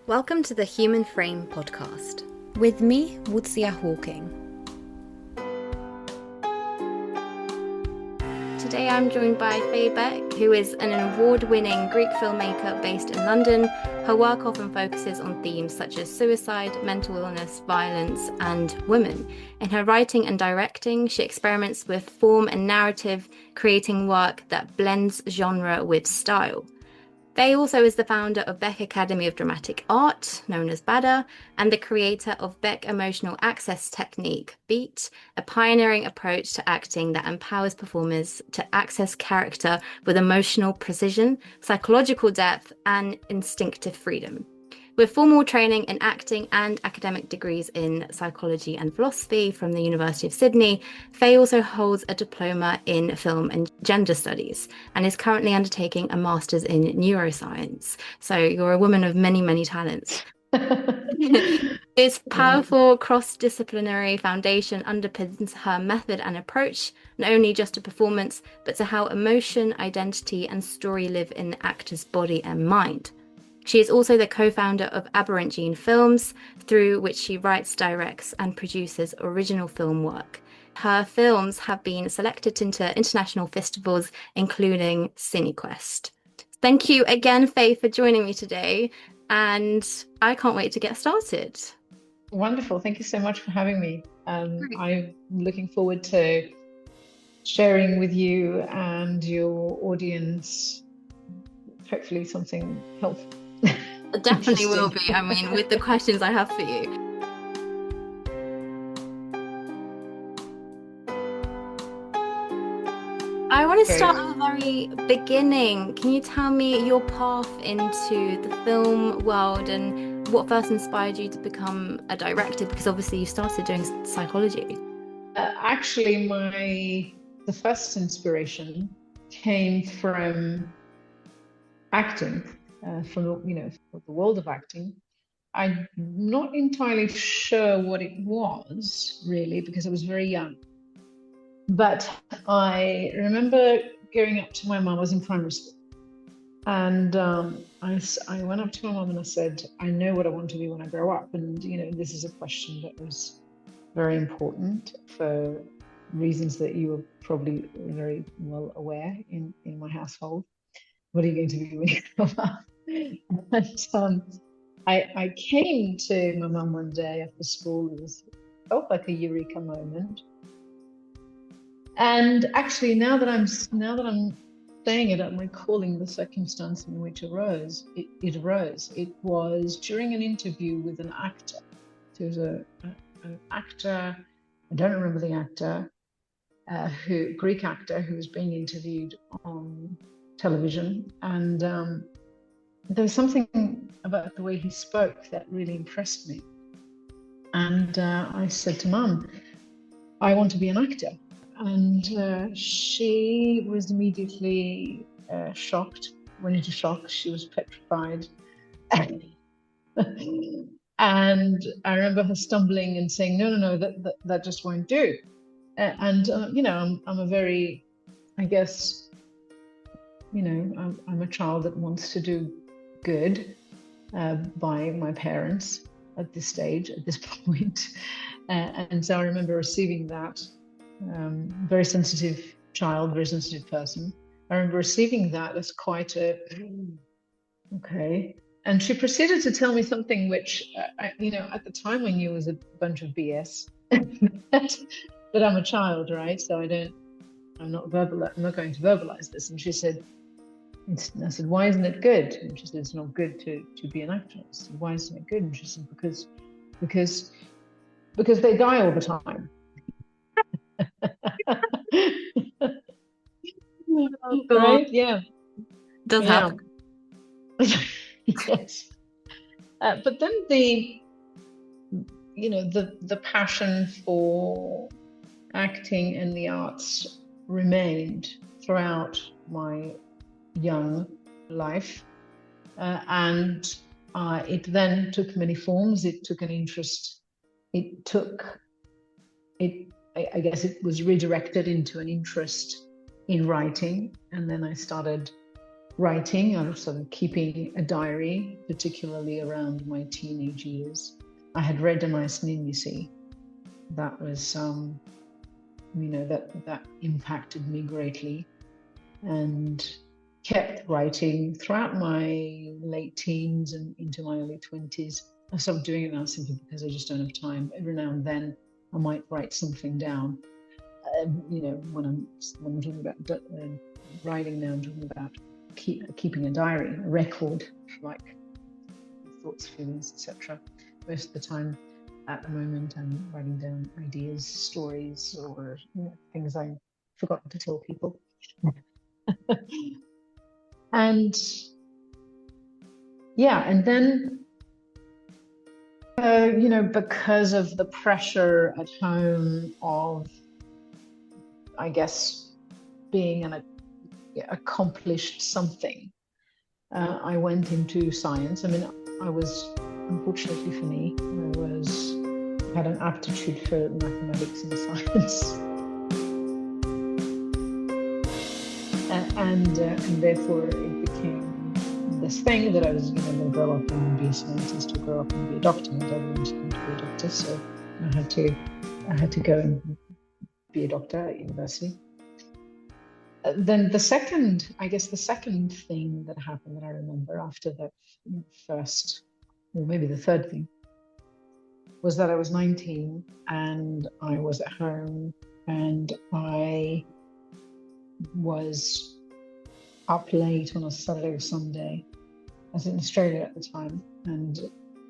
Welcome to the Human Frame podcast. With me, Łucja. Today I'm joined by Fay Beck, who is an award-winning Greek filmmaker based in London. Her work often focuses on themes such as suicide, mental illness, violence, and women. In her writing and directing, she experiments with form and narrative, creating work that blends genre with style. Fay also is the founder of Beck Academy of Dramatic Art, known as BADA, and the creator of Beck Emotional Access Technique, BEAT, a pioneering approach to acting that empowers performers to access character with emotional precision, psychological depth, and instinctive freedom. With formal training in acting and academic degrees in psychology and philosophy from the University of Sydney, Fay also holds a diploma in film and gender studies and is currently undertaking a master's in neuroscience. So you're a woman of many, many talents. This powerful cross-disciplinary foundation underpins her method and approach, not only just to performance, but to how emotion, identity, and story live in the actor's body and mind. She is also the co-founder of Aberrant Films, through which she writes, directs, and produces original film work. Her films have been selected into international festivals, including CineQuest. Thank you again, Fay, for joining me today, and I can't wait to get started. Wonderful. Thank you so much for having me. I'm looking forward to sharing with you and your audience, hopefully something helpful. It definitely will be. I mean, with the questions I have for you. I want to start at the very beginning. Can you tell me your path into the film world and what first inspired you to become a director? Because obviously you started doing psychology. Actually, the first inspiration came from acting. From the world of acting. I'm not entirely sure what it was really because I was very young. But I remember going up to my mum. I was in primary school, and I went up to my mum and I said, "I know what I want to be when I grow up." And this is a question that was very important for reasons that you were probably very well aware in my household. What are you going to be when you grow up? And I came to my mum one day after school. It felt like a eureka moment. And actually, now that I'm saying it, I'm recalling the circumstance in which it arose. It was during an interview with an actor. There was an actor. I don't remember the actor. Greek actor who was being interviewed on television, and there was something about the way he spoke that really impressed me. And I said to Mum, "I want to be an actor." And she was immediately shocked, went into shock. She was petrified. And I remember her stumbling and saying, no, that just won't do. And I'm a very, I guess, I'm a child that wants to do good by my parents at this stage, at this point. And so I remember receiving that, very sensitive child, very sensitive person. I remember receiving that as quite okay. And she proceeded to tell me something which, at the time I knew was a bunch of BS, but I'm a child, right? So I'm not going to verbalize this. And she said, and I said, "Why isn't it good?" And she said, "It's not good to be an actress." I said, "Why isn't it good?" And she said, because they die all the time. Oh, God. Right? Yeah. Does happen. Yes. But then the passion for acting and the arts remained throughout my young life, and it then took many forms. It took an interest. I guess it was redirected into an interest in writing, and then I started writing, or sort of keeping a diary, particularly around my teenage years. I had read A Nice Name, you see. That was, that impacted me greatly, and kept writing throughout my late teens and into my early 20s. I stopped doing it now simply because I just don't have time. Every now and then I might write something down. When I'm talking about writing now, I'm talking about keeping a diary, a record, like thoughts, feelings, etc. Most of the time, at the moment, I'm writing down ideas, stories, or things I've forgotten to tell people. And then because of the pressure at home of, I guess, being an accomplished something, I went into science. I mean, I was, unfortunately for me, I had an aptitude for mathematics and science, and therefore it became this thing that I was going to grow up and be a scientist, or grow up and be a doctor, and I wanted to be a doctor, so I had to go and be a doctor at university. Then the second thing that happened that I remember after that first, or maybe the third thing, was that I was 19 and I was at home, and I was up late on a Saturday or Sunday. I was in Australia at the time, and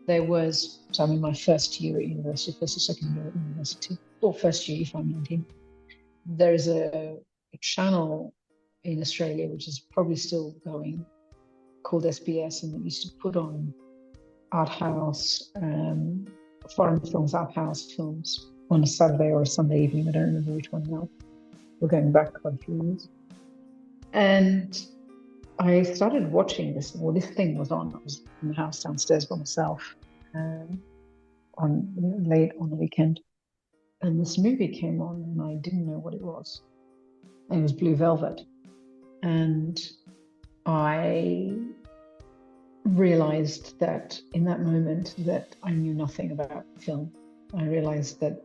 I'm in my first year at university, first or second year at university, or first year if I'm 19. There is a channel in Australia, which is probably still going, called SBS, and it used to put on art house, foreign films, art house films on a Saturday or a Sunday evening. I don't remember which one now. We're going back quite a few years. And I started watching this. Well, this thing was on. I was in the house downstairs by myself late on the weekend. And this movie came on, and I didn't know what it was. And it was Blue Velvet. And I realized that in that moment that I knew nothing about film. I realized that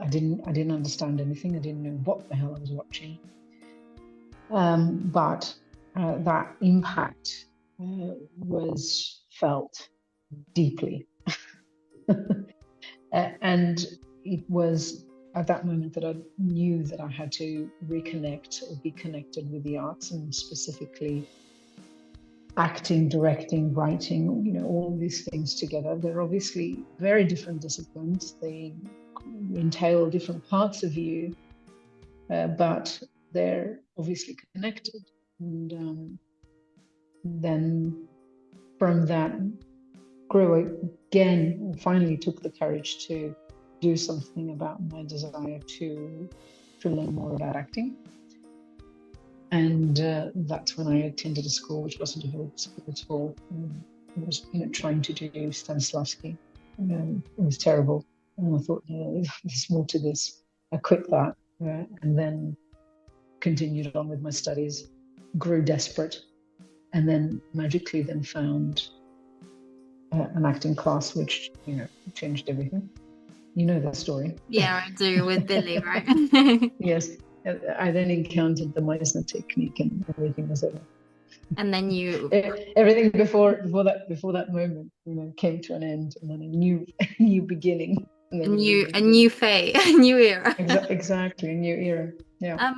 I didn't understand anything. I didn't know what the hell I was watching. But that impact was felt deeply. And it was at that moment that I knew that I had to reconnect or be connected with the arts, and specifically acting, directing, writing, all these things together. They're obviously very different disciplines. They entail different parts of you, but they're obviously connected. And then from that grew again, finally took the courage to do something about my desire to learn more about acting. And that's when I attended a school which wasn't a very school at all. I was trying to do Stanislavski. It was terrible. And I thought, there's more to this. I quit that and then continued on with my studies, grew desperate, and then magically then found an acting class which, changed everything. You know that story. Yeah, I do, with Billy, right? Yes. I then encountered the Meisner technique, and everything was over. And then everything before that moment, came to an end, and then a new beginning. A new Fay, a new era. Exactly, a new era. Yeah.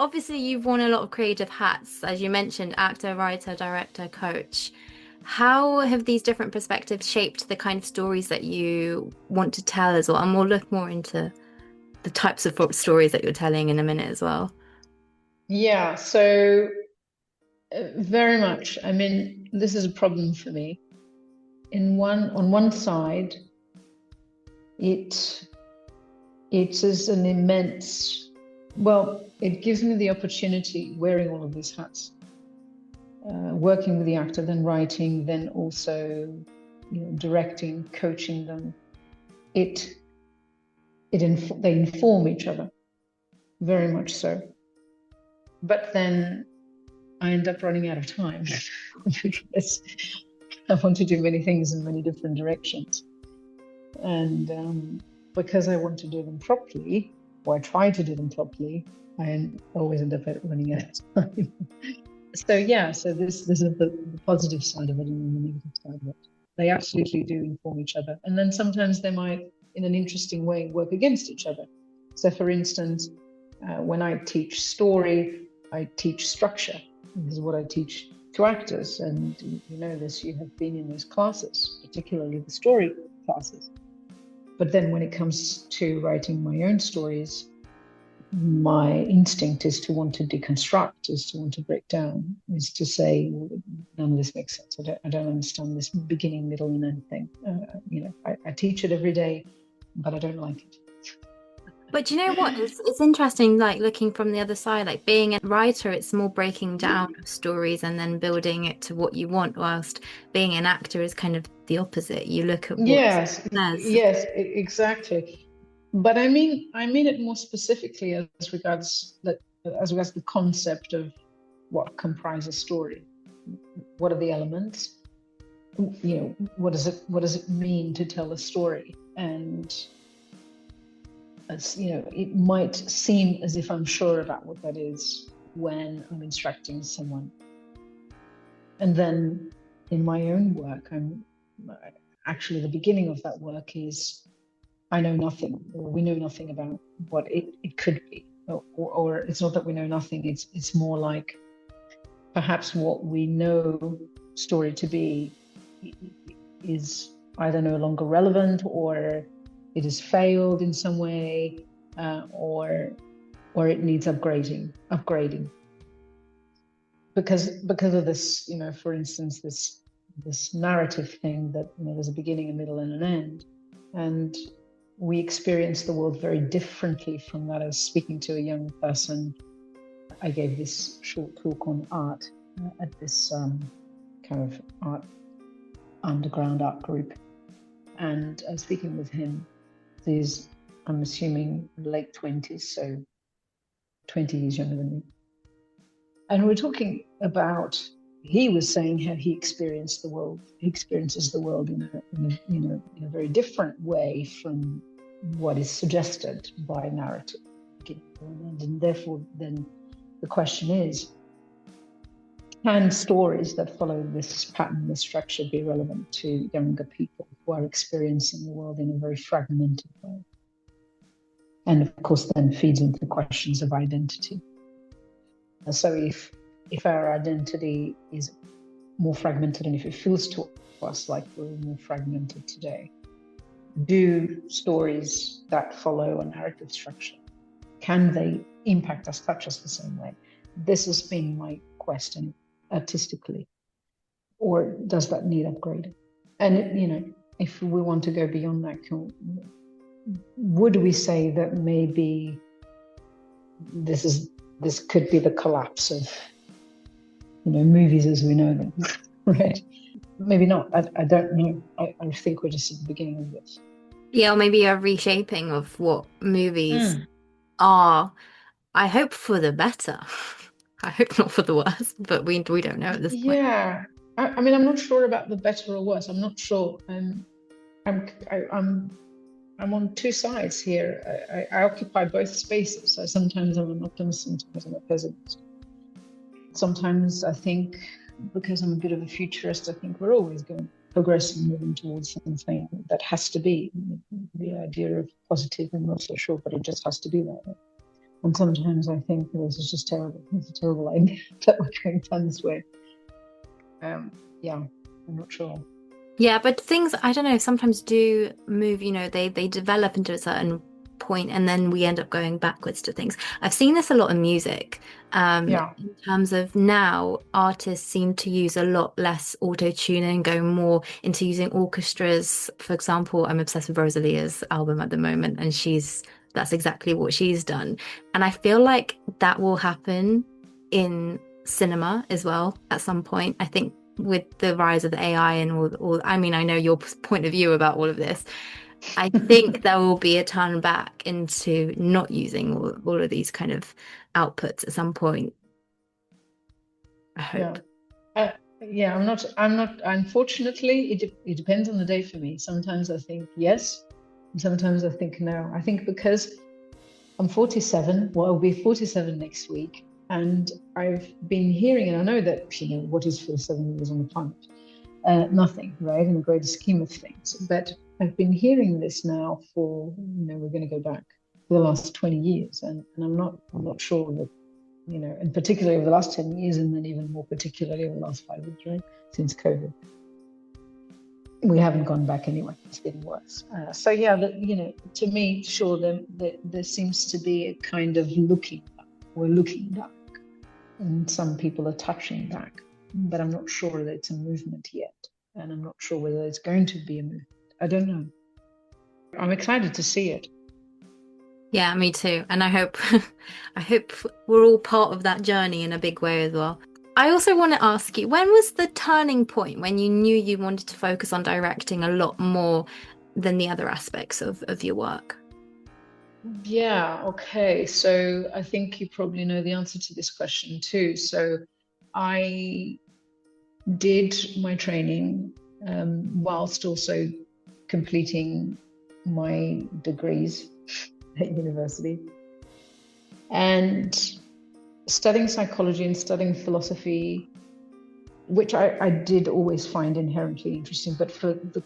Obviously, you've worn a lot of creative hats, as you mentioned: actor, writer, director, coach. How have these different perspectives shaped the kind of stories that you want to tell as well? And we'll look more into the types of stories that you're telling in a minute as well. Yeah, so very much. I mean, this is a problem for me. On one side, it is an immense, it gives me the opportunity, wearing all of these hats, working with the actor, then writing, then also directing, coaching them. They inform each other, very much so. But then I end up running out of time because I want to do many things in many different directions. And because I want to do them properly, or I try to do them properly, I always end up running out of time. So this is the positive side of it and the negative side of it. They absolutely do inform each other. And then sometimes they might, in an interesting way, work against each other. So for instance, when I teach story, I teach structure. This is what I teach to actors. And you know this, you have been in those classes, particularly the story classes. But then when it comes to writing my own stories, my instinct is to want to deconstruct, is to want to break down, is to say, none of this makes sense. I don't understand this beginning, middle, and end thing. I teach it every day, but I don't like it. But do you know what? It's interesting, like looking from the other side, like being a writer, it's more breaking down of stories and then building it to what you want, whilst being an actor is kind of the opposite. You look at what Yes, says. exactly. But I mean it more specifically as regards the concept of what comprises a story. What are the elements? What does it mean to tell a story? And as it might seem as if I'm sure about what that is when I'm instructing someone. And then in my own work, actually the beginning of that work is I know nothing, or we know nothing about what it could be, or it's not that we know nothing. It's more like perhaps what we know story to be is either no longer relevant, or it has failed in some way, or it needs upgrading because of this. For instance, this narrative thing that there's a beginning, a middle, and an end, and we experience the world very differently from that. I was speaking to a young person. I gave this short talk on art at this kind of underground art group, and I was speaking with him. He's, I'm assuming, late 20s, so 20 years younger than me. And we're talking about, he was saying how he experienced the world. He experiences the world in a very different way from what is suggested by narrative. And therefore, then the question is, can stories that follow this pattern, this structure, be relevant to younger people who are experiencing the world in a very fragmented way? And of course, then feeds into questions of identity. So if our identity is more fragmented, and if it feels to us like we're more fragmented today, do stories that follow a narrative structure, can they impact us, touch us the same way? This has been my question artistically. Or does that need upgrading? And if we want to go beyond that, would we say that maybe this could be the collapse of movies as we know them, right? Maybe not. I don't know. I think we're just at the beginning of this. Yeah, or maybe a reshaping of what movies are. I hope for the better. I hope not for the worse, but we don't know at this point. Yeah, I mean, I'm not sure about the better or worse. I'm not sure. I'm on two sides here. I occupy both spaces. So sometimes I'm an optimist, sometimes I'm a pessimist. Sometimes I think, because I'm a bit of a futurist, I think we're always going to progress and moving towards something that has to be. The idea of positive, I'm not so sure, but it just has to be that way. And sometimes I think this is just terrible. It's a terrible idea that we're going down this way. Yeah, I'm not sure. Yeah, but things, I don't know, sometimes do move, they develop into a certain point and then we end up going backwards to things. I've seen this a lot in music. In terms of now, artists seem to use a lot less auto-tuning, going more into using orchestras. For example, I'm obsessed with Rosalia's album at the moment, and that's exactly what she's done. And I feel like that will happen in cinema as well at some point. I think with the rise of the AI and all, I mean, I know your point of view about all of this. I think there will be a turn back into not using all of these kind of outputs at some point. I hope. Yeah, I'm not, unfortunately, it depends on the day for me. Sometimes I think yes, and sometimes I think no. I think because I'm 47, well, I'll be 47 next week, and I've been hearing, and I know that, what is 47 years on the planet? Nothing, right, in the greater scheme of things. But I've been hearing this now for, we're going to go back for the last 20 years, and I'm not sure that, and particularly over the last 10 years, and then even more particularly over the last 5 years, right, since COVID. We haven't gone back anyway. It's getting worse. So yeah, to me, sure, there seems to be a kind of looking back. We're looking back, and some people are touching back, but I'm not sure that it's a movement yet, and I'm not sure whether it's going to be a movement. I don't know. I'm excited to see it. Yeah, me too. And I hope we're all part of that journey in a big way as well. I also want to ask you, when was the turning point when you knew you wanted to focus on directing a lot more than the other aspects of your work? Yeah, okay. So I think you probably know the answer to this question too. So I did my training whilst also completing my degrees at university, and studying psychology and studying philosophy, which I did always find inherently interesting, but for the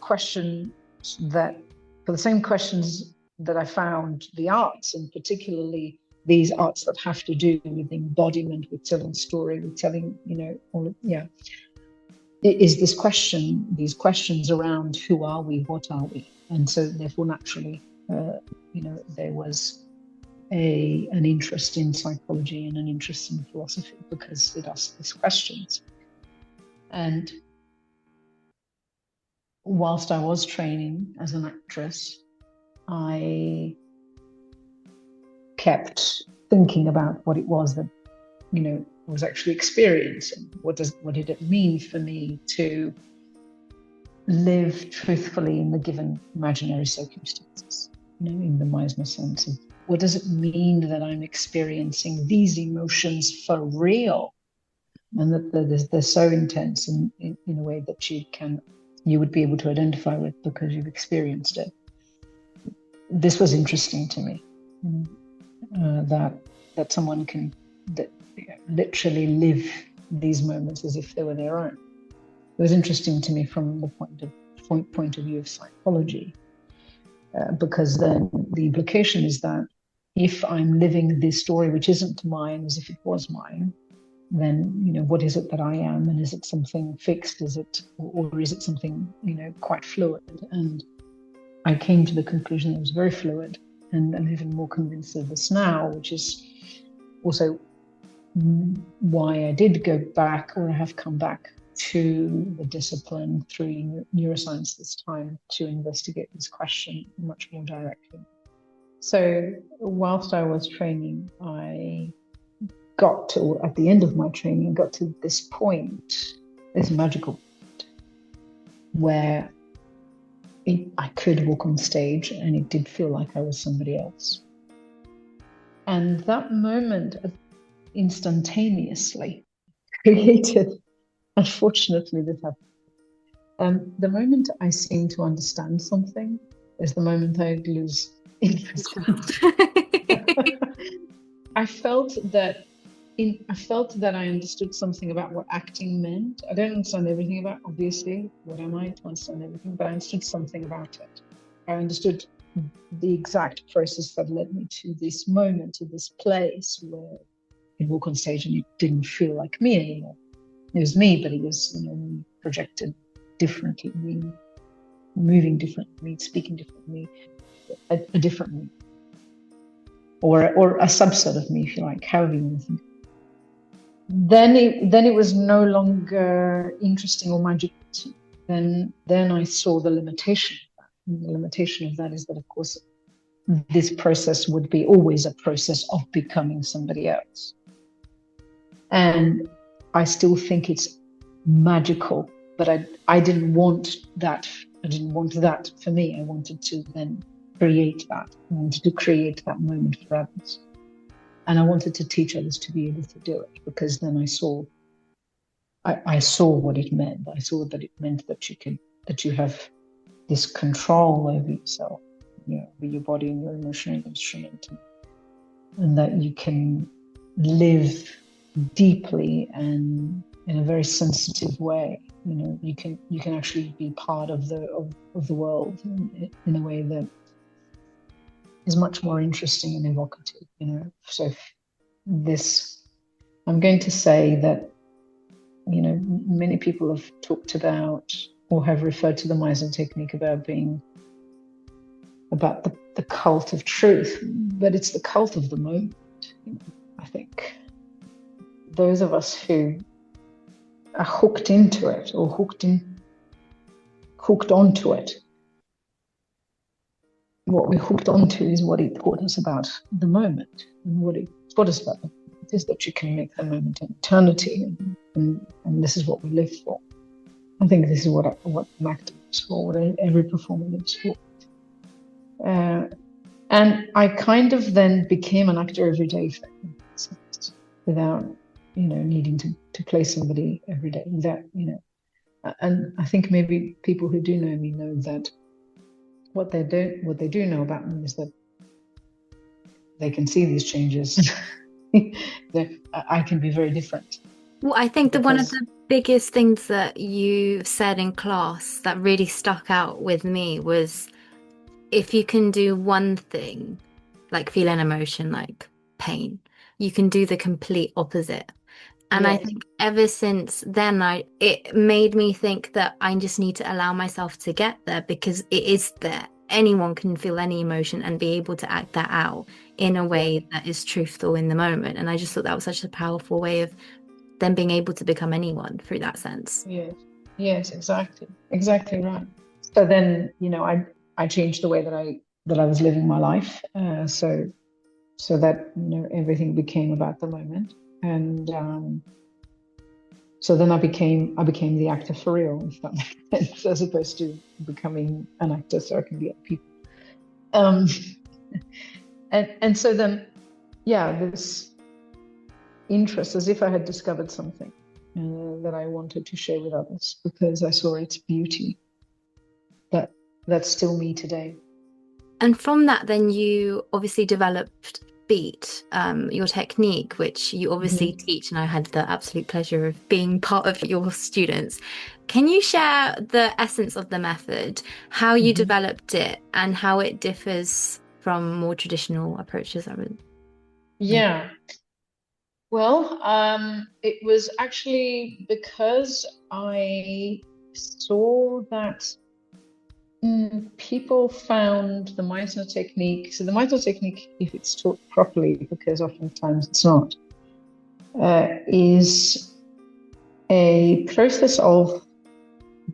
same questions that I found the arts, and particularly these arts that have to do with embodiment, with telling story, with telling, is these questions around who are we, what are we? And so therefore naturally, there was an interest in psychology and an interest in philosophy because it asks these questions. And whilst I was training as an actress, I kept thinking about what it was that, I was actually experiencing. What did it mean for me to live truthfully in the given imaginary circumstances? In the Meisner sense of what does it mean that I'm experiencing these emotions for real, and that they're so intense in a way that you would be able to identify with because you've experienced it. This was interesting to me, that someone can literally live these moments as if they were their own. It was interesting to me from the point of view of psychology, because then the implication is that if I'm living this story which isn't mine as if it was mine, then what is it that I am, and is it something fixed? Or is it something quite fluid? And I came to the conclusion that it was very fluid, and I'm even more convinced of this now, which is also why I did go back, or I have come back to the discipline through neuroscience this time to investigate this question much more directly. So whilst I was training, at the end of my training, I got to this point, this magical point, where I could walk on stage and it did feel like I was somebody else. And that moment instantaneously created, unfortunately, this happened. The moment I seem to understand something is the moment I lose interest. I felt that I understood something about what acting meant. I don't understand everything about, obviously, what am I to understand everything, but I understood something about it. I understood the exact process that led me to this moment, to this place where I could walk on stage and it didn't feel like me anymore. It was me, but it was projected differently, moving differently, speaking differently, a different me, or a subset of me, if you like, however you want to think. Then it was no longer interesting or magical to me. Then I saw the limitation of that. And the limitation of that is that, of course, this process would be always a process of becoming somebody else. And I still think it's magical, but I didn't want that. I didn't want that for me. I wanted to then create that. I wanted to create that moment for others. And I wanted to teach others to be able to do it, because then I saw I saw what it meant. I saw that it meant that you have this control over yourself, over your body and your emotional instrument, and that you can live deeply and in a very sensitive way. You can actually be part of the world in a way that is much more interesting and evocative. So this, I'm going to say that many people have talked about or have referred to the Meisner technique about being about the cult of truth, but it's the cult of the moment. I think those of us who are hooked into it or hooked onto it, what we're hooked onto is what it taught us about the moment, and what it taught us about the moment is that you can make the moment an eternity, and this is what we live for. I think this is what an actor is for, what every performer lives for. And I kind of then became an actor every day, without needing to play somebody every day. And I think maybe people who do know me know that what they do know about me is that they can see these changes. I can be very different. Well, I think that one of the biggest things that you said in class that really stuck out with me was, if you can do one thing, like feel an emotion like pain, you can do the complete opposite. And Yes. I think ever since then, it made me think that I just need to allow myself to get there, because it is there. Anyone can feel any emotion and be able to act that out in a way that is truthful in the moment. And I just thought that was such a powerful way of them being able to become anyone through that sense. Yes, exactly right. So then, I changed the way that I was living my life, so that everything became about the moment, and so then I became the actor for real, if that makes sense, as opposed to becoming an actor so I can be other people. And so then, this interest, as if I had discovered something that I wanted to share with others, because I saw its beauty. That's still me today. And from that, then you obviously developed Beat, your technique, which you obviously teach, and I had the absolute pleasure of being part of your students. Can you share the essence of the method, how you developed it, and how it differs from more traditional approaches? Yeah. Well, it was actually because I saw that people found the Meisner technique. So the Meisner technique, if it's taught properly, because oftentimes it's not, is a process of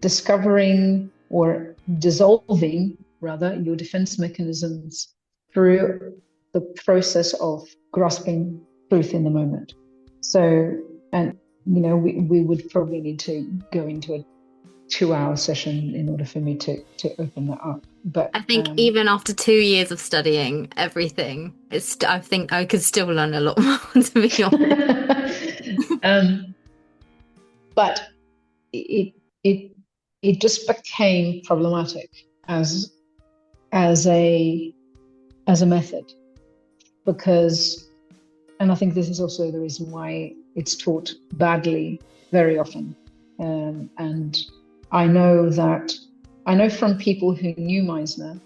discovering or dissolving, rather, your defense mechanisms through the process of grasping truth in the moment. So, and we would probably need to go into a 2-hour session in order for me to open that up. But I think even after 2 years of studying everything, I think I could still learn a lot more, to be honest. But it just became problematic as a method, because, and I think this is also the reason why it's taught badly very often. And I know from people who knew Meisner,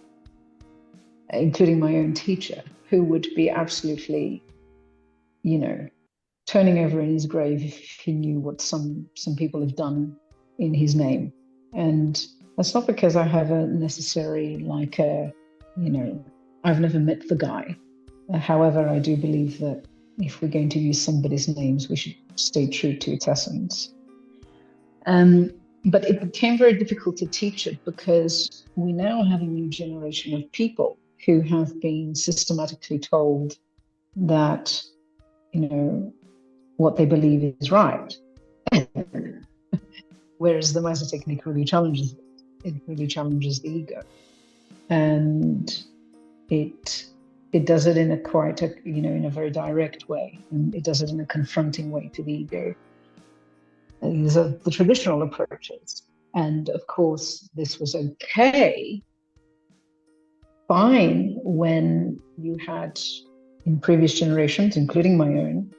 including my own teacher, who would be absolutely, turning over in his grave if he knew what some people have done in his name. And that's not because I have a necessary, I've never met the guy. However, I do believe that if we're going to use somebody's names, we should stay true to its essence. But it became very difficult to teach it, because we now have a new generation of people who have been systematically told that, what they believe is right. Whereas the Meisner technique really challenges it. It really challenges the ego. And it does it in in a very direct way, and it does it in a confronting way to the ego. These are the traditional approaches. And of course, this was okay, fine, when you had, in previous generations, including my own,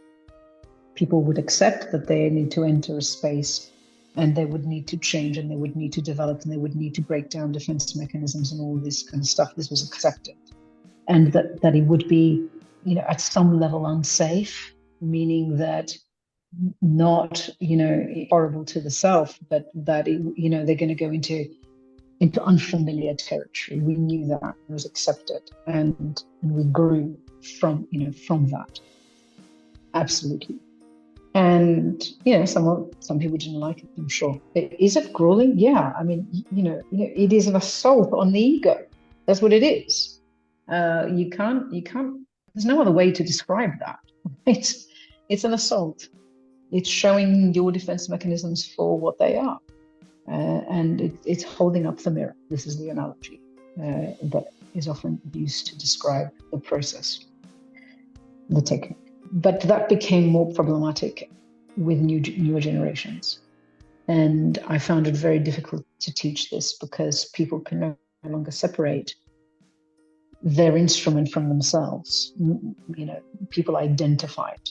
people would accept that they need to enter a space and they would need to change and they would need to develop and they would need to break down defense mechanisms and all this kind of stuff. This was accepted. And that it would be, at some level unsafe, meaning that not, horrible to the self, but that, they're going to go into unfamiliar territory. We knew that, it was accepted, and we grew from that. Absolutely. And, some people didn't like it, I'm sure. Is it grueling? Yeah. I mean, it is an assault on the ego. That's what it is. You can't, there's no other way to describe that. It's an assault. It's showing your defense mechanisms for what they are. And it's holding up the mirror. This is the analogy that is often used to describe the process, the technique. But that became more problematic with newer generations. And I found it very difficult to teach this because people can no longer separate their instrument from themselves. People identified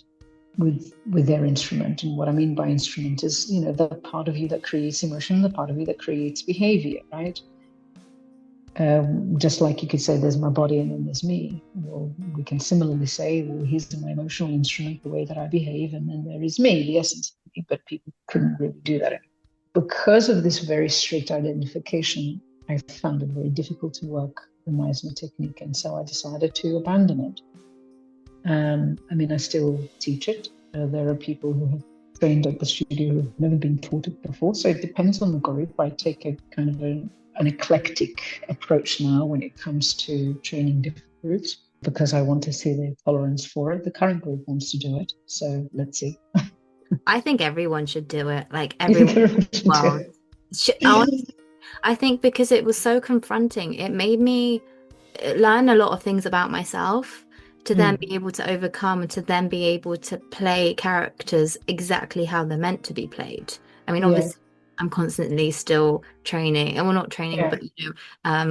with their instrument. And what I mean by instrument is, the part of you that creates emotion, the part of you that creates behavior, right? Just like you could say there's my body and then there's me. Well, we can similarly say, well, here's my emotional instrument, the way that I behave, and then there is me, the essence of me. But people couldn't really do that anymore. Because of this very strict identification, I found it very difficult to work the Meisner technique, and so I decided to abandon it. I still teach it. There are people who have trained at the studio who have never been taught it before, so it depends on the group. I take a kind of an eclectic approach now when it comes to training different groups, because I want to see their tolerance for it. The current group wants to do it, so let's see. I think everyone should do it. Like everyone. Well, I think because it was so confronting, it made me learn a lot of things about myself to then be able to overcome, to then be able to play characters exactly how they're meant to be played. I mean, obviously, I'm constantly still training, and well, not training, but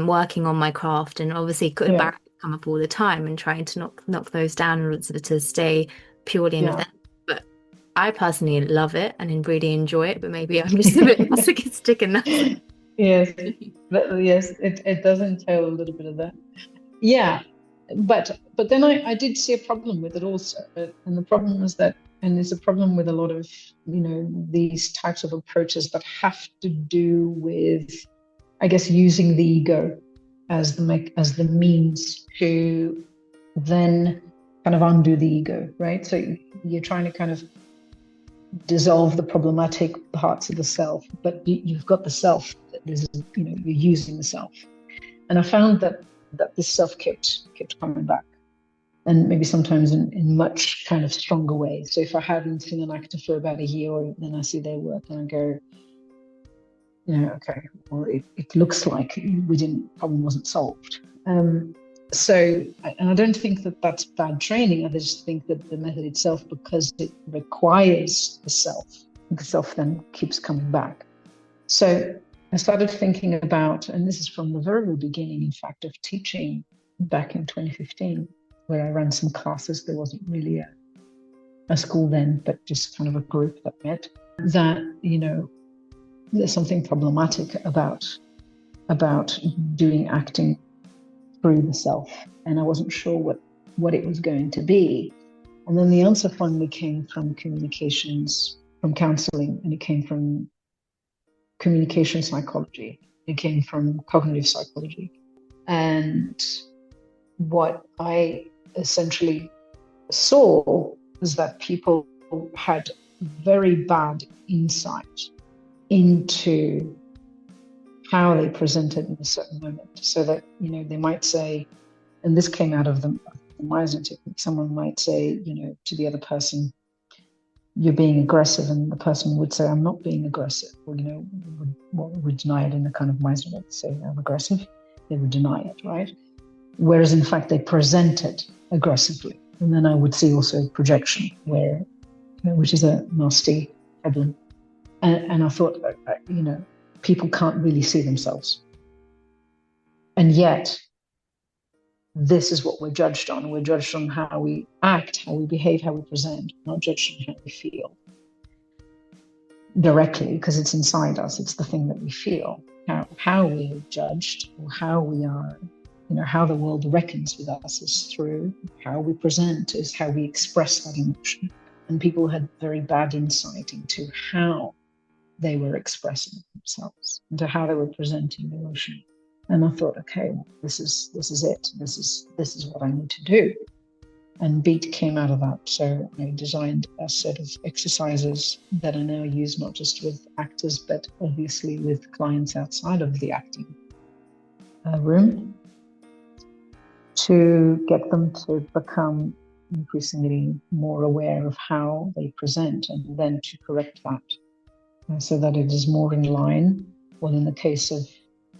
working on my craft, and obviously barriers come up all the time, and trying to knock those down in order to stay purely in the. But I personally love it and really enjoy it. But maybe I'm just a bit masochistic in that. Yes, it does entail a little bit of that. Yeah, but then I did see a problem with it also, and the problem was that. And there's a problem with a lot of, these types of approaches that have to do with, I guess, using the ego as the means to then kind of undo the ego, right? So you're trying to kind of dissolve the problematic parts of the self, but you've got the self. You're using the self, and I found that this self kept coming back. And maybe sometimes in much kind of stronger ways. So if I hadn't seen an actor for about a year, then I see their work and I go, okay, well, it looks like problem wasn't solved. So I don't think that that's bad training. I just think that the method itself, because it requires the self then keeps coming back. So I started thinking about, and this is from the very, very beginning, in fact, of teaching back in 2015, where I ran some classes. There wasn't really a school then, but just kind of a group that met, that, there's something problematic about doing acting through the self. And I wasn't sure what it was going to be. And then the answer finally came from communications, from counseling, and it came from communication psychology. It came from cognitive psychology. And what I essentially saw was that people had very bad insight into how they presented in a certain moment. So that, they might say, and this came out of the Meisner technique, someone might say, to the other person, you're being aggressive, and the person would say, I'm not being aggressive. Or, would deny it in the kind of Meisner way, say, I'm aggressive. They would deny it, right? Whereas in fact they presented aggressively. And then I would see also projection, which is a nasty problem. And I thought, people can't really see themselves. And yet, this is what we're judged on. We're judged on how we act, how we behave, how we present, not judged on how we feel directly, because it's inside us. It's the thing that we feel. How we are judged, or how we are, how the world reckons with us, is through how we present, is how we express that emotion. And people had very bad insight into how they were expressing themselves, into how they were presenting emotion. And I thought, okay, this is it. This is what I need to do. And Beat came out of that. So I designed a set of exercises that I now use not just with actors, but obviously with clients outside of the acting room, to get them to become increasingly more aware of how they present, and then to correct that so that it is more in line. Well, in the case of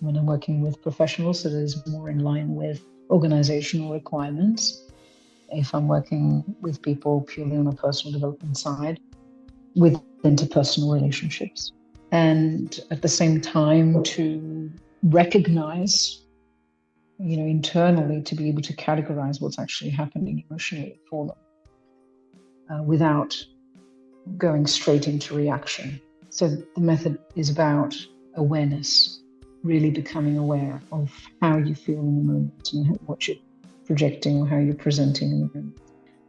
when I'm working with professionals, it is more in line with organizational requirements. If I'm working with people purely on a personal development side, with interpersonal relationships. And at the same time, to recognize, internally, to be able to categorize what's actually happening emotionally for them without going straight into reaction. So the method is about awareness, really becoming aware of how you feel in the moment and what you're projecting or how you're presenting in the moment.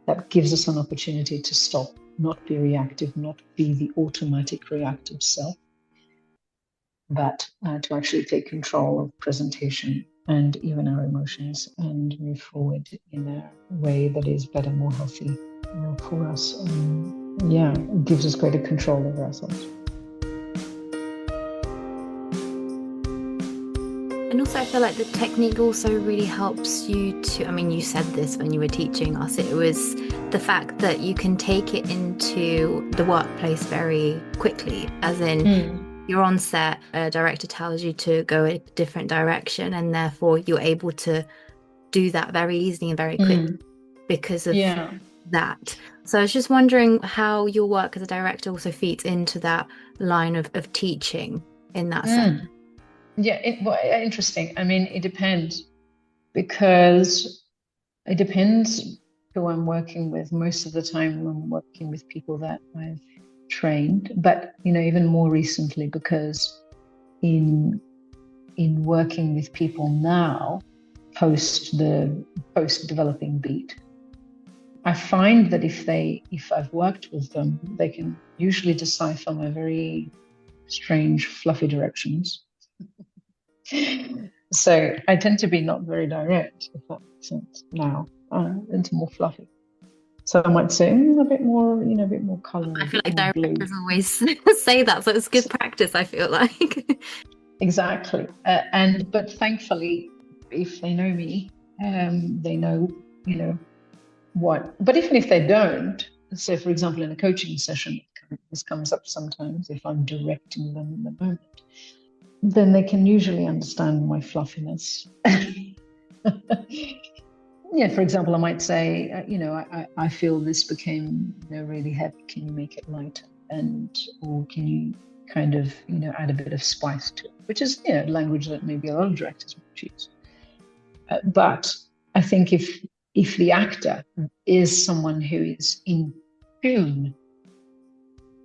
That gives us an opportunity to stop, not be reactive, not be the automatic reactive self, but to actually take control of presentation and even our emotions, and move forward in a way that is better, more healthy for us. It gives us greater control over ourselves. And also, I feel like the technique also really helps you to, you said this when you were teaching us, it was the fact that you can take it into the workplace very quickly, as in you're on set, a director tells you to go a different direction, and therefore you're able to do that very easily and very quickly because of that. So I was just wondering how your work as a director also feeds into that line of teaching in that sense. Yeah, interesting. It depends, because it depends who I'm working with. Most of the time I'm working with people that I've trained, but even more recently, because in working with people now, post developing Beat, I find that if I've worked with them, they can usually decipher my very strange, fluffy directions. So I tend to be not very direct, if that makes sense now, into more fluffy. So I might say a bit more, a bit more color. I feel like directors always say that, so it's good practice, I feel like. Exactly. But thankfully, if they know me, they know, what. But even if they don't, so for example, in a coaching session, this comes up sometimes if I'm directing them in the moment, then they can usually understand my fluffiness. For example, I might say, I feel this became, really heavy. Can you make it lighter? Or can you kind of, add a bit of spice to it? Which is, language that maybe a lot of directors might use. But I think if the actor is someone who is in tune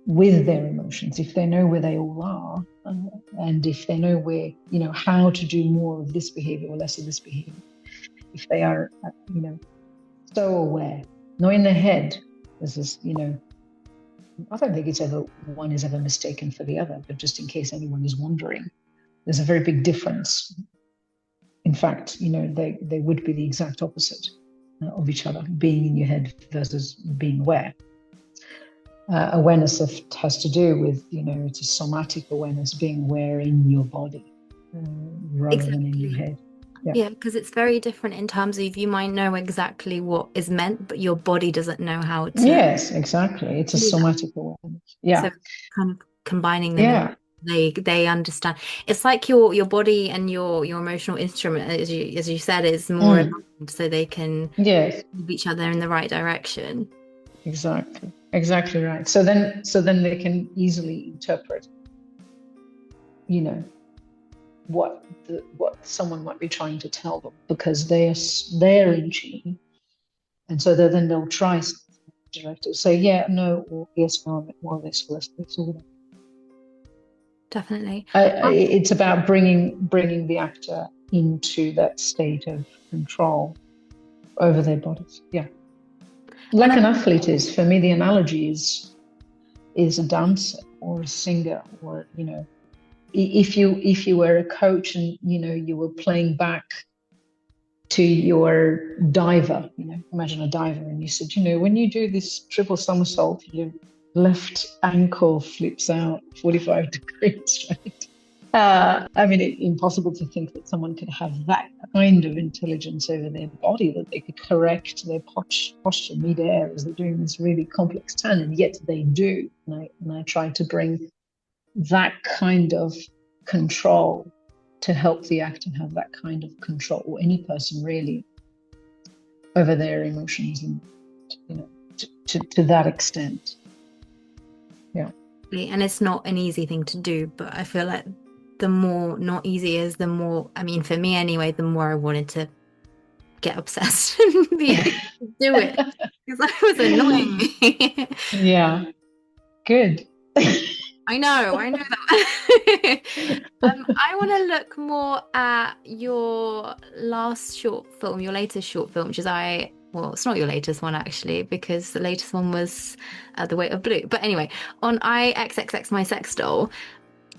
with their emotions, if they know where they all are, and if they know where, how to do more of this behavior or less of this behavior, if they are, so aware, not in their head, this is, I don't think one is ever mistaken for the other, but just in case anyone is wondering, there's a very big difference. In fact, they would be the exact opposite of each other, being in your head versus being aware. Awareness has to do with, it's a somatic awareness, being aware in your body rather than in your head. Yeah, because it's very different in terms of you might know exactly what is meant, but your body doesn't know how to. Yes, exactly. It's a somatic awareness. Yeah. So kind of combining them, they understand. It's like your body and your emotional instrument, as you said, is more aligned, so they can move each other in the right direction. Exactly right. So then they can easily interpret, you know, what someone might be trying to tell them, because they're in tune, and so then they'll try directly say yeah, no, or yes, no, more this, less this, or whatever. Definitely. It's about bringing the actor into that state of control over their bodies. Yeah, like an athlete is. For me, the analogy is a dancer or a singer, or if you were a coach and you were playing back to your diver, imagine a diver, and you said, when you do this triple somersault, your left ankle flips out 45 degrees, right? I mean, it's impossible to think that someone could have that kind of intelligence over their body, that they could correct their posture mid-air as they're doing this really complex turn, and yet they do. And I try to bring that kind of control to help the actor have that kind of control, or any person really, over their emotions, and to that extent. Yeah. And it's not an easy thing to do, but I feel like the more not easy is, the more, I mean, for me anyway, the more I wanted to get obsessed and be able to do it, because that was annoying me. Yeah. Good. I know that. I want to look more at your last short film, your latest short film, which is well, it's not your latest one actually, because the latest one was The Weight of Blue. But anyway, on XXXX My Sex Doll,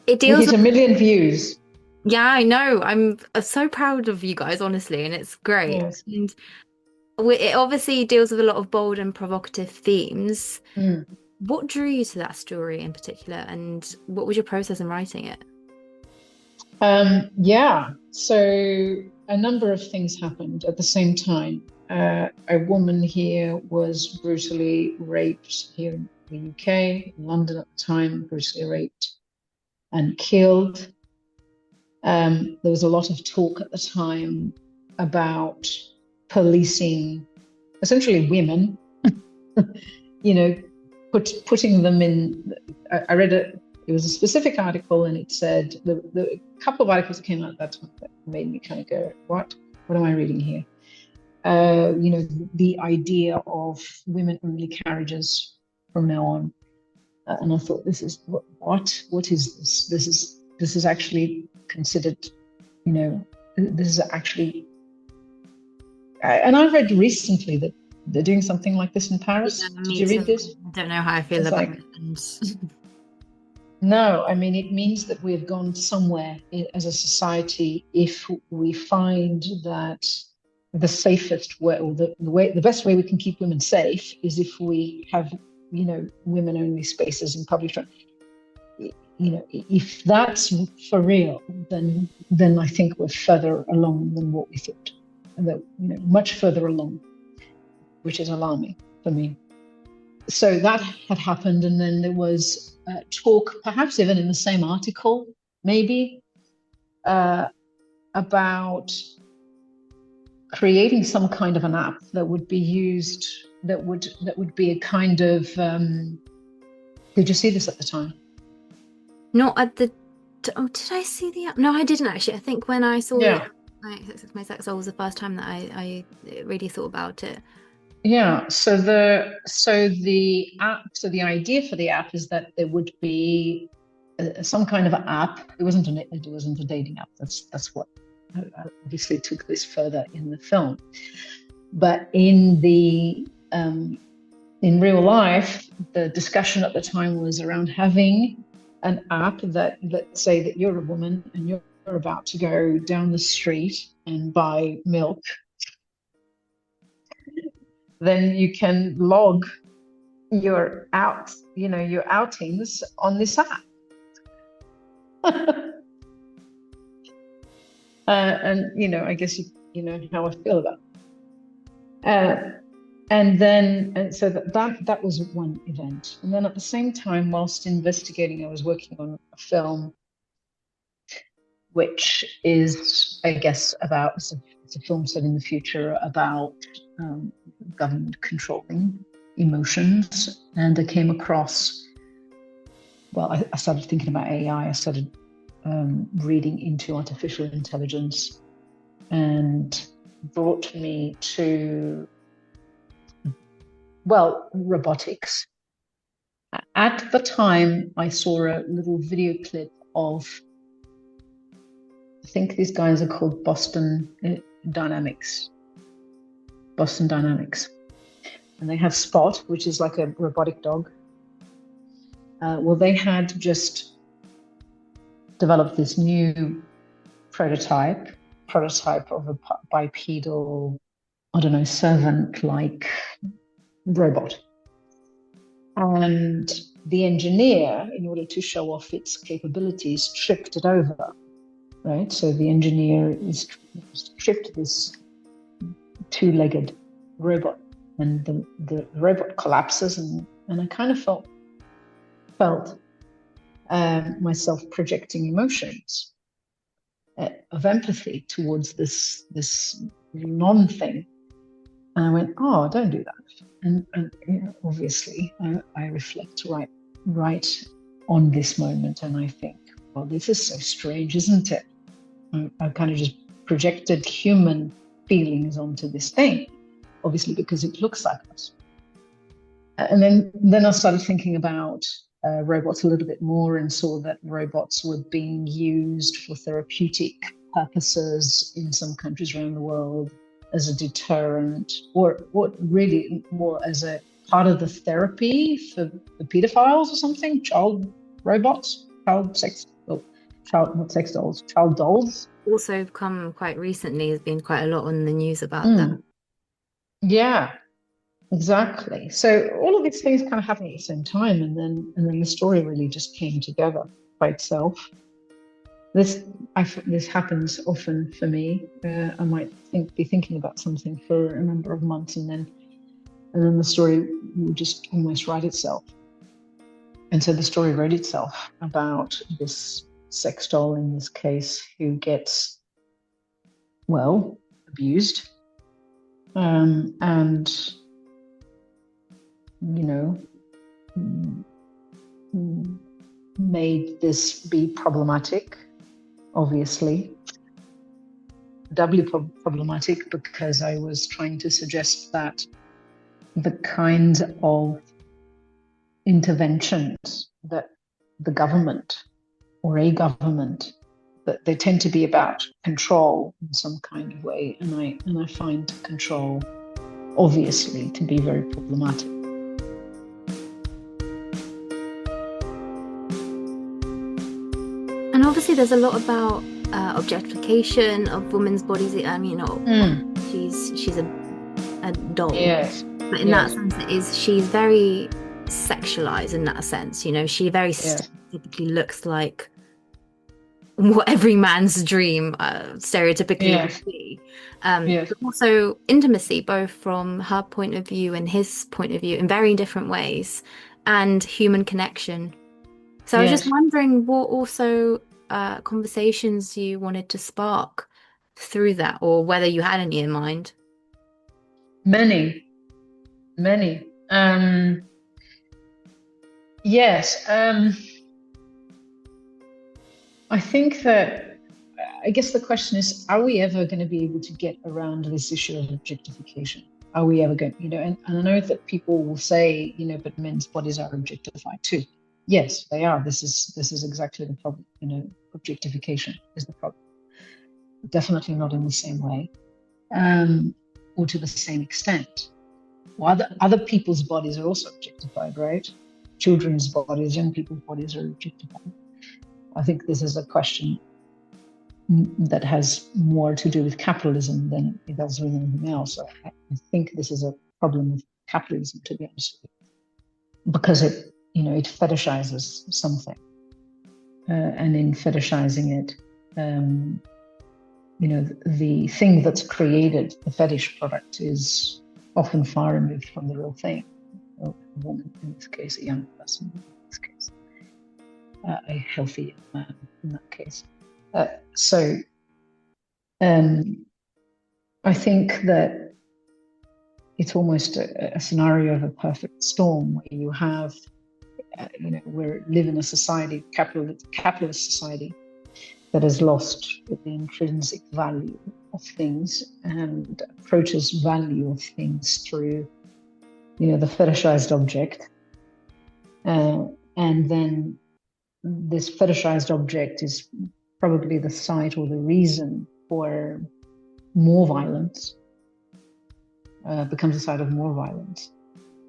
it We deals hit with... a million views. Yeah, I know. I'm so proud of you guys, honestly, and it's great. Yes. And it obviously deals with a lot of bold and provocative themes. Mm. What drew you to that story in particular, and what was your process in writing it? Yeah, so a number of things happened at the same time. A woman here was brutally raped here in the UK, in London at the time, brutally raped and killed. There was a lot of talk at the time about policing, essentially women, putting them in. I read it was a specific article, and it said the couple of articles that came out at that time that made me kind of go, what am I reading here? The idea of women-only carriages from now on. And I thought, this is what is this? This is actually considered, this is actually. And I read recently that they're doing something like this in Paris. Yeah, Did you read this? I don't know how I feel about it. No, I mean, it means that we've gone somewhere as a society if we find that the safest way, or the best way we can keep women safe is if we have, women-only spaces in public transport. If that's for real, then I think we're further along than what we thought. Much further along, which is alarming for me. So that had happened, and then there was talk, perhaps even in the same article, maybe, about creating some kind of an app that would be used, that would be a kind of. Did you see this at the time? Not at the. Oh, did I see the app? No, I didn't actually. I think when I saw My Sex Doll was the first time that I really thought about it. Yeah. So the app. So the idea for the app is that there would be some kind of app. It wasn't a dating app. That's what obviously took this further in the film. But in real life, the discussion at the time was around having an app that, let's say that you're a woman and you're about to go down the street and buy milk. Then you can log your outings on this app. And I guess you know how I feel about it. And so that was one event. And then at the same time, whilst investigating, I was working on a film, which is, I guess, it's a film set in the future about government controlling emotions, and I came across, well, I started thinking about AI. I started reading into artificial intelligence, and brought me to, well, robotics. At the time, I saw a little video clip of, I think these guys are called Dynamics. Boston Dynamics. And they have Spot, which is like a robotic dog. Well, they had just developed this new prototype of a bipedal, I don't know, servant-like robot. And the engineer, in order to show off its capabilities, tripped it over, right? So the engineer tripped this two-legged robot, and the robot collapses, and I kind of felt myself projecting emotions of empathy towards this non-thing. And I went, oh, don't do that. And you know, obviously, I reflect right on this moment, and I think, well, this is so strange, isn't it? I kind of just projected human feelings onto this thing, obviously because it looks like us. And then I started thinking about robots a little bit more, and saw that robots were being used for therapeutic purposes in some countries around the world, as a deterrent, or really more as a part of the therapy for the pedophiles or something. Child robots, child dolls. Also come quite recently, there's been quite a lot on the news about that. Yeah, exactly. So all of these things kind of happened at the same time, and then the story really just came together by itself. This happens often for me. I might be thinking about something for a number of months, and then the story will just almost write itself. And so the story wrote itself about this sex doll, in this case, who gets, well, abused, and you know, made this be problematic. Obviously, doubly problematic, because I was trying to suggest that the kind of interventions that the government or a government, that they tend to be about control in some kind of way, and I find control obviously to be very problematic. And obviously there's a lot about objectification of women's bodies. I mean, she's a doll. Yes. But in that sense, she's very sexualized in that sense. You know, she very typically looks like what every man's dream stereotypically would be. But also intimacy, both from her point of view and his point of view, in very different ways, and human connection. So I was just wondering what also conversations you wanted to spark through that, or whether you had any in mind. Many. Yes. I think that, I guess the question is, are we ever going to be able to get around this issue of objectification? Are we ever going, and I know that people will say, but men's bodies are objectified too. Yes, they are. This is exactly the problem. Objectification is the problem. Definitely not in the same way, or to the same extent. Well, other people's bodies are also objectified, right? Children's bodies, young people's bodies are objectified. I think this is a question that has more to do with capitalism than it does with anything else. I think this is a problem with capitalism, to be honest with you, because it fetishizes something, and in fetishizing it, the thing that's created, the fetish product, is often far removed from the real thing. A woman, in this case, a young person, in this case, a healthy man, in that case. I think that, it's almost a scenario of a perfect storm where you have, we live in a society, capitalist society, that has lost the intrinsic value of things and approaches value of things through, the fetishized object. And then this fetishized object is probably the site or the reason for more violence, becomes a site of more violence.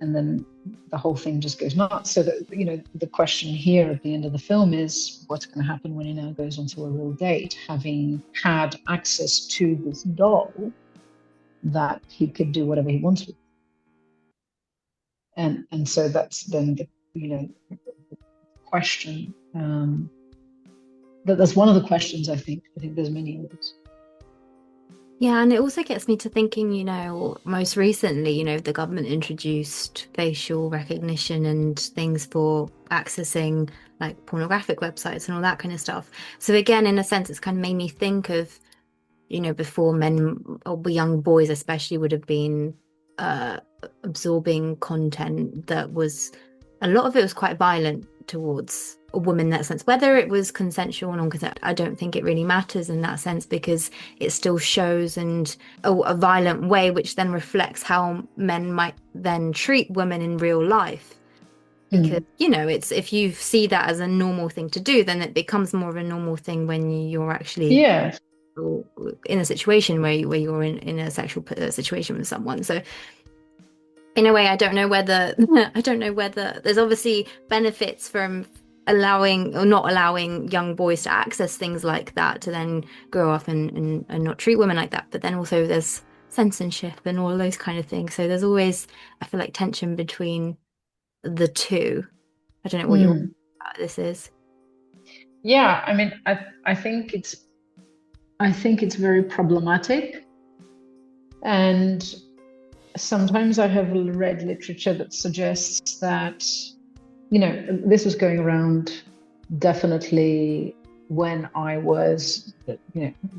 And then the whole thing just goes nuts. So that, the question here at the end of the film is, what's going to happen when he now goes onto a real date, having had access to this doll that he could do whatever he wants with. And so that's then the question. That's one of the questions, I think. I think there's many others. Yeah, and it also gets me to thinking, most recently, the government introduced facial recognition and things for accessing like pornographic websites and all that kind of stuff. So again, in a sense, it's kind of made me think of, before men or young boys especially would have been absorbing content that was, a lot of it was quite violent towards a woman in that sense. Whether it was consensual or non-consent, I don't think it really matters in that sense, because it still shows and a violent way, which then reflects how men might then treat women in real life. Because it's, if you see that as a normal thing to do, then it becomes more of a normal thing when you're actually in a situation where you're in a sexual situation with someone. So in a way, I don't know whether there's obviously benefits from allowing or not allowing young boys to access things like that, to then grow up and not treat women like that. But then also there's censorship and all those kind of things. So there's always, I feel like, tension between the two. I don't know what your about this is. Yeah, I mean, I think it's very problematic, and sometimes I have read literature that suggests that, this was going around definitely when I was,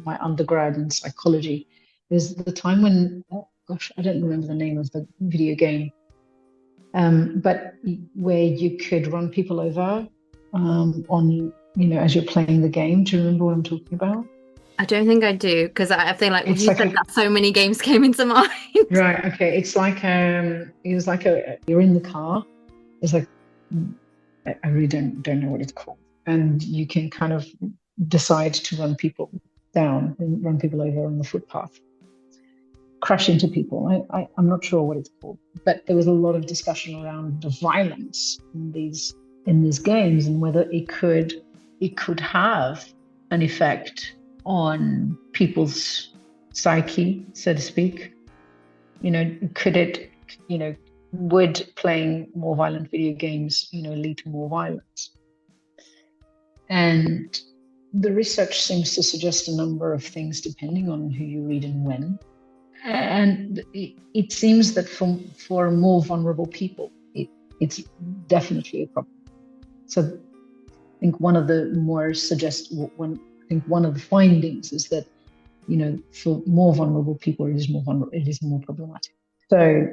my undergrad in psychology. It was the time when, I don't remember the name of the video game, but where you could run people over on, as you're playing the game. Do you remember what I'm talking about? I don't think I do, because I feel like when you said that, so many games came into mind. Right. Okay. It's like you're in the car. It's like, I really don't know what it's called, and you can kind of decide to run people down and run people over on the footpath, crash into people. I'm not sure what it's called, but there was a lot of discussion around the violence in these games and whether it could have an effect on people's psyche, so to speak. Could it, would playing more violent video games, lead to more violence? And the research seems to suggest a number of things depending on who you read and when. And it seems that for more vulnerable people, it's definitely a problem. So I think one of the findings is that, for more vulnerable people, it is more problematic. So,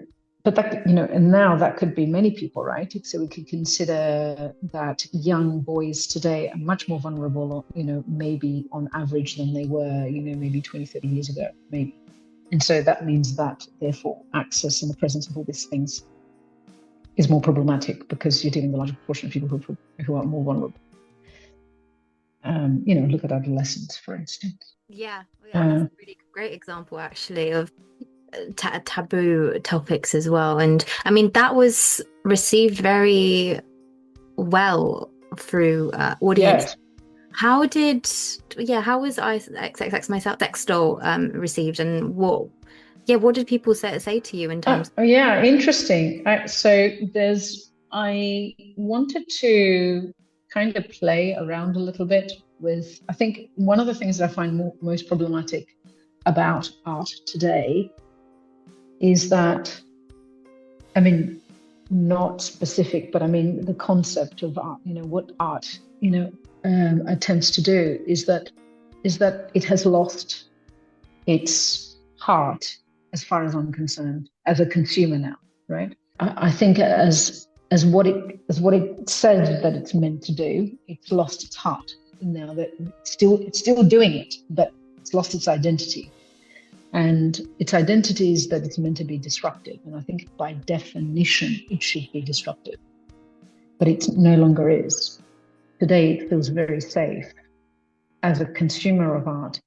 but that, and now that could be many people, right? So we could consider that young boys today are much more vulnerable, maybe on average than they were, maybe 20, 30 years ago, maybe. And so that means that, therefore, access in the presence of all these things is more problematic, because you're dealing with a larger proportion of people who are more vulnerable. Look at adolescents, for instance. Yeah, that's a really great example, actually, of taboo topics as well. And I mean, that was received very well through audience. Yes. How was XXX myself Sex Doll received, and what did people say to you in terms? Interesting. I wanted to kind of play around a little bit with, I think one of the things that I find most problematic about art today is that, I mean, not specific, but I mean the concept of art, what art, attempts to do is that it has lost its heart as far as I'm concerned, as a consumer now, right? I think as what it says that it's meant to do, it's lost its heart. Now that it's still doing it, but it's lost its identity. And its identity is that it's meant to be disruptive. And I think by definition, it should be disruptive. But it no longer is. Today, it feels very safe. As a consumer of art,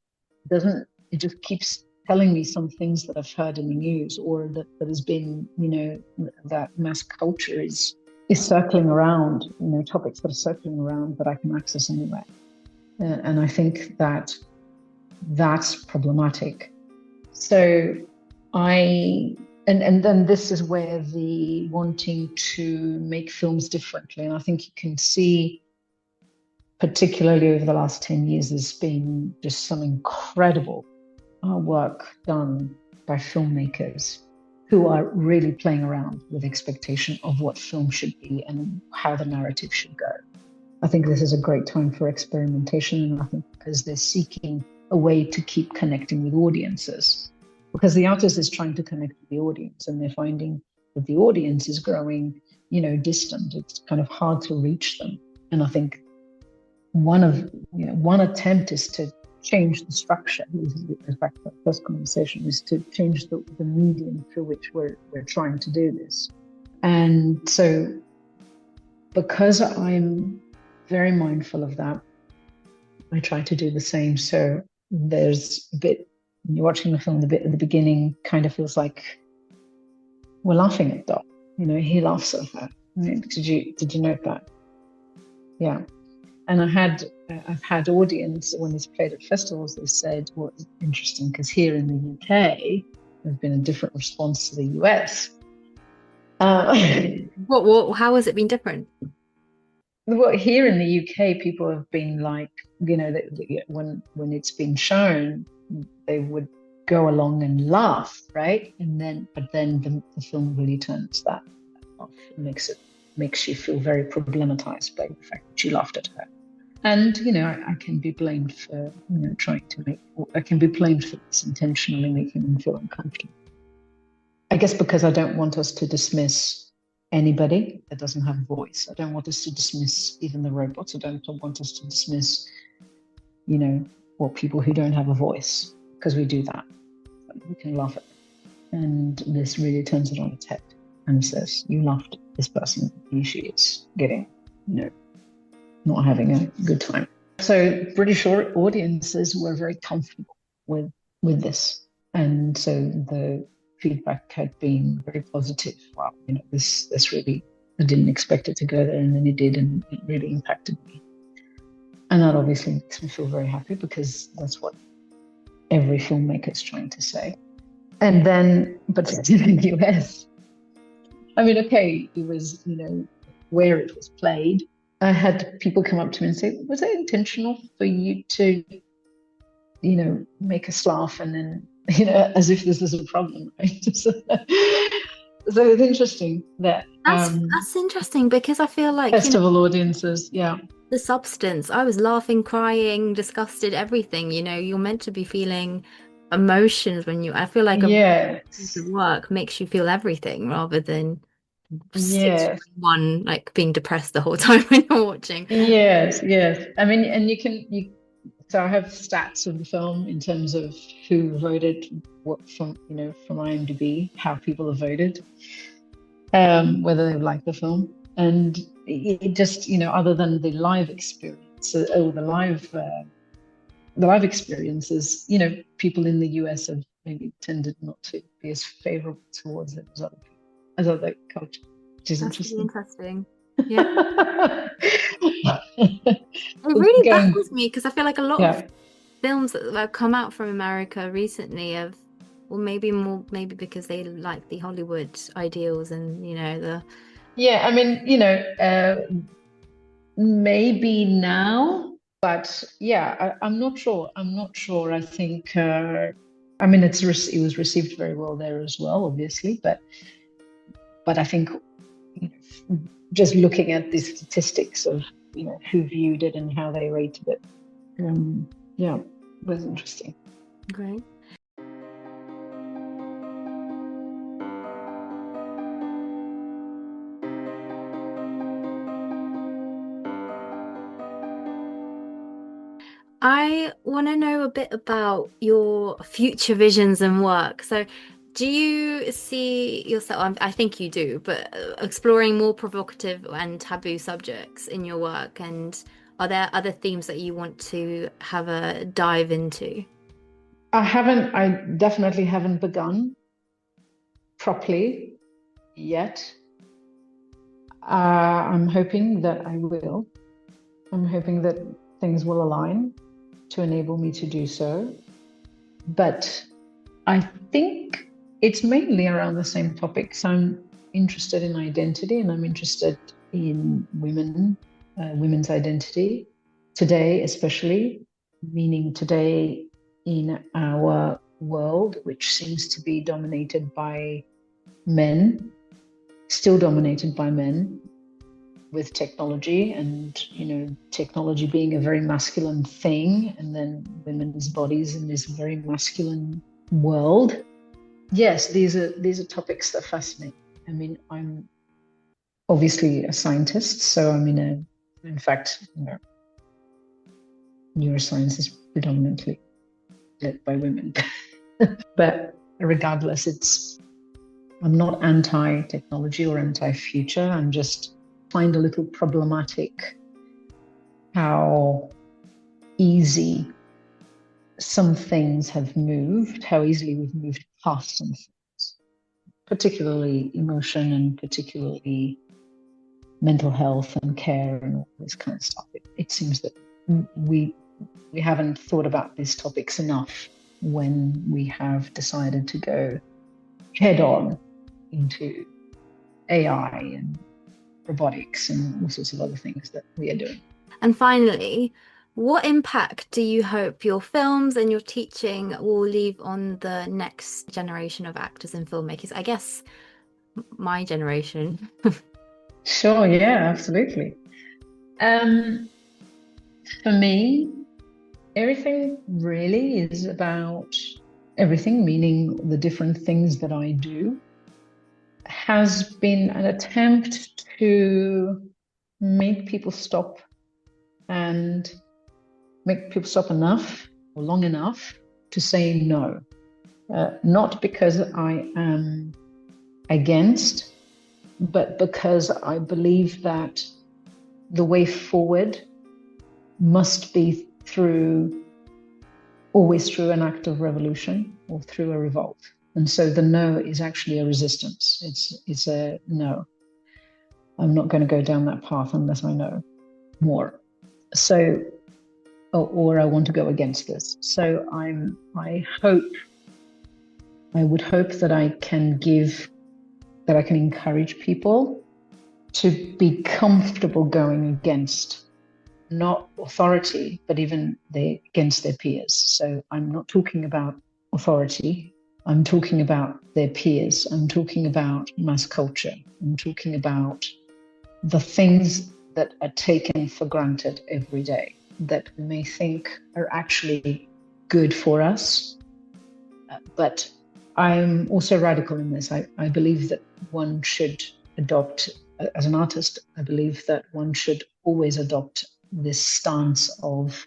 it just keeps telling me some things that I've heard in the news, or that has been, that mass culture is circling around, topics that are circling around that I can access anywhere. And I think that that's problematic. So and then this is where the wanting to make films differently, and I think you can see, particularly over the last 10 years, there's been just some incredible work done by filmmakers who are really playing around with expectation of what film should be and how the narrative should go. I think this is a great time for experimentation, and I think because they're seeking a way to keep connecting with audiences, because the artist is trying to connect with the audience, and they're finding that the audience is growing, distant. It's kind of hard to reach them. And I think one attempt is to change the structure. In fact, the first conversation is to change the medium through which we're trying to do this. And so, because I'm very mindful of that, I try to do the same. So there's a bit, when you're watching the film, the bit at the beginning kind of feels like we're laughing at Doc. He laughs at her. Right? Did you note that? Yeah. And I've had audience, when it's played at festivals, they said, well, it's interesting because here in the UK, there's been a different response to the US. How has it been different? Well, here in the UK, people have been like, when it's been shown, they would go along and laugh, right? But then the film really turns that off, makes you feel very problematized by the fact that you laughed at her. And, I can be blamed for, I can be blamed for this intentionally making them feel uncomfortable. I guess because I don't want us to dismiss anybody that doesn't have a voice. I don't want us to dismiss even the robots. I don't want us to dismiss, people who don't have a voice, because we do that. We can laugh at them. And this really turns it on its head and says, you laughed at this person, she is getting, not having a good time. So British audiences were very comfortable with this. And so the feedback had been very positive. Wow, this really, I didn't expect it to go there, and then it did, and it really impacted me. And that obviously makes me feel very happy, because that's what every filmmaker is trying to say. And then, but in the US, it was, where it was played, I had people come up to me and say, was it intentional for you to, make us laugh, and then, as if this is a problem, right? So it's interesting that that's interesting, because I feel like festival audiences, yeah, the substance, I was laughing, crying, disgusted, everything. You're meant to be feeling emotions when I feel like a piece of work makes you feel everything, rather than one like being depressed the whole time when you're watching. Yes. And so I have stats of the film in terms of who voted what from IMDb, how people have voted, whether they like the film. And it just, other than the live experience, or the live experiences, people in the US have maybe tended not to be as favorable towards it as other cultures, which is interesting. Yeah. It really baffles me, because I feel like a lot of films that have come out from America recently have, well, maybe because they like the Hollywood ideals and maybe now, but I'm not sure. I think it was received very well there as well, obviously, but I think just looking at the statistics of who viewed it and how they rated it, was interesting. Great. I want to know a bit about your future visions and work. So, do you see yourself, I think you do, but exploring more provocative and taboo subjects in your work? And are there other themes that you want to have a dive into? I definitely haven't begun properly yet. I'm hoping that I will. I'm hoping that things will align to enable me to do so. But I think it's mainly around the same topics. I'm interested in identity, and I'm interested in women's identity today, especially, meaning today in our world, which seems to be dominated by men, still dominated by men, with technology, and technology being a very masculine thing, and then women's bodies in this very masculine world. Yes, these are topics that fascinate. I mean, I'm obviously a scientist, so in fact, neuroscience is predominantly led by women. But regardless, I'm not anti-technology or anti-future. I'm just find a little problematic how easy some things have moved, how easily we've moved past some things, particularly emotion and particularly mental health and care and all this kind of stuff. It seems that we haven't thought about these topics enough when we have decided to go head on into AI and robotics and all sorts of other things that we are doing. And finally, what impact do you hope your films and your teaching will leave on the next generation of actors and filmmakers? I guess my generation. Sure, yeah, absolutely. For me, everything really is about everything, meaning the different things that I do, has been an attempt to make people stop and make people stop enough or long enough to say no. Not because I am against, but because I believe that the way forward must be always through an act of revolution or through a revolt. And so the no is actually a resistance. It's a no. I'm not going to go down that path unless I know more. So, or I want to go against this. So I would hope that I can encourage people to be comfortable going against not authority, but even against their peers. So I'm not talking about authority. I'm talking about their peers. I'm talking about mass culture. I'm talking about the things that are taken for granted every day that we may think are actually good for us. But I'm also radical in this. I believe that one should adopt, as an artist, I believe that one should always adopt this stance of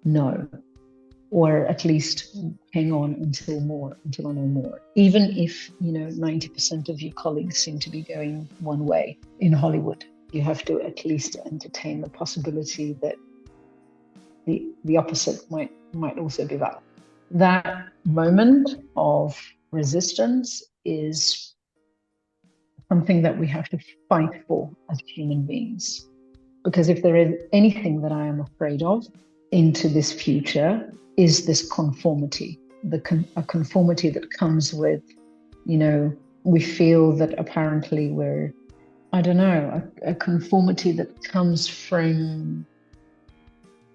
no, or at least hang on until I know more. Even if 90% of your colleagues seem to be going one way in Hollywood, you have to at least entertain the possibility that the opposite might also be valid. That moment of resistance is something that we have to fight for as human beings. Because if there is anything that I am afraid of into this future, is this conformity, a conformity that comes with, we feel that apparently we're, a conformity that comes from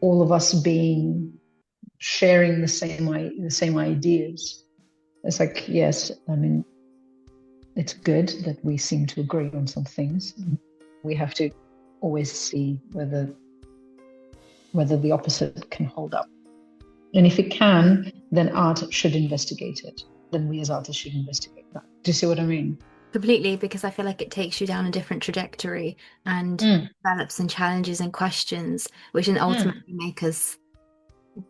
all of us sharing the same ideas. It's like, yes, it's good that we seem to agree on some things. We have to always see whether the opposite can hold up. And if it can, then art should investigate it. Then we as artists should investigate that. Do you see what I mean? Completely, because I feel like it takes you down a different trajectory and develops and challenges and questions, which then ultimately make us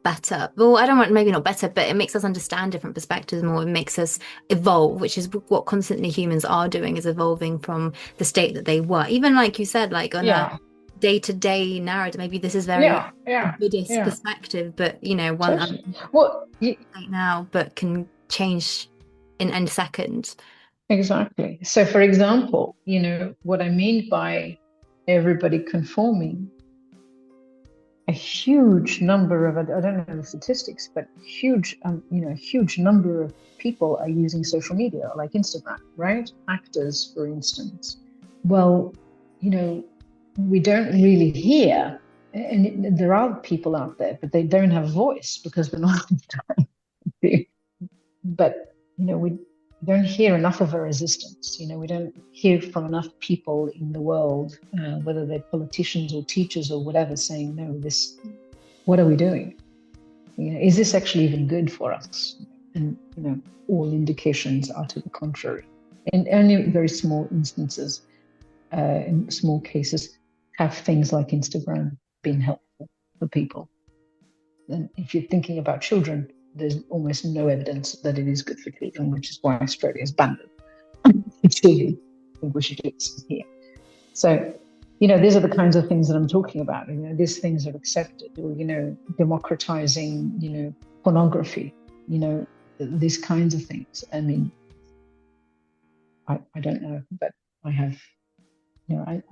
better. Well, I don't want, maybe not better, but it makes us understand different perspectives more. It makes us evolve, which is what constantly humans are doing, is evolving from the state that they were. Even like you said, like on a Yeah, day-to-day narrative, maybe this is very yeah, yeah, Buddhist yeah. perspective, but you know, one Totally. Well, right now, but can change in a second. exactly. So, for example, what I mean by everybody conforming, a huge number of, I don't know the statistics, but huge, a huge number of people are using social media, like Instagram, right? Actors, for instance. Well, we don't really hear, and there are people out there, but they don't have voice because we're not trying to. But we don't hear enough of a resistance. We don't hear from enough people in the world, whether they're politicians or teachers or whatever, saying, no, what are we doing? Is this actually even good for us? And all indications are to the contrary. In only very small instances, in small cases, have things like Instagram been helpful for people. And if you're thinking about children, there's almost no evidence that it is good for children, which is why Australia has banned it for children. I think we should do this here. So, these are the kinds of things that I'm talking about. These things are accepted, or, democratizing, pornography, these kinds of things. I mean, I don't know, but I have,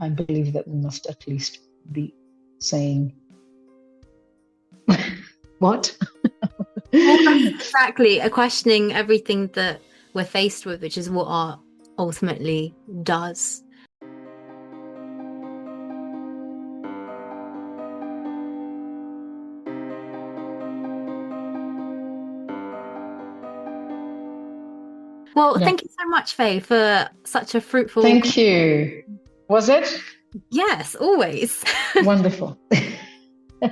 I believe that we must at least be saying, what? Exactly, questioning everything that we're faced with, which is what art ultimately does. Well, Yeah. thank you so much, Faye, for such a fruitful. Thank you. Was it? Yes, always. Wonderful.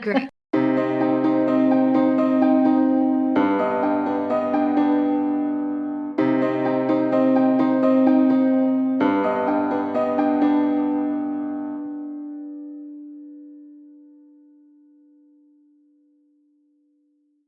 Great.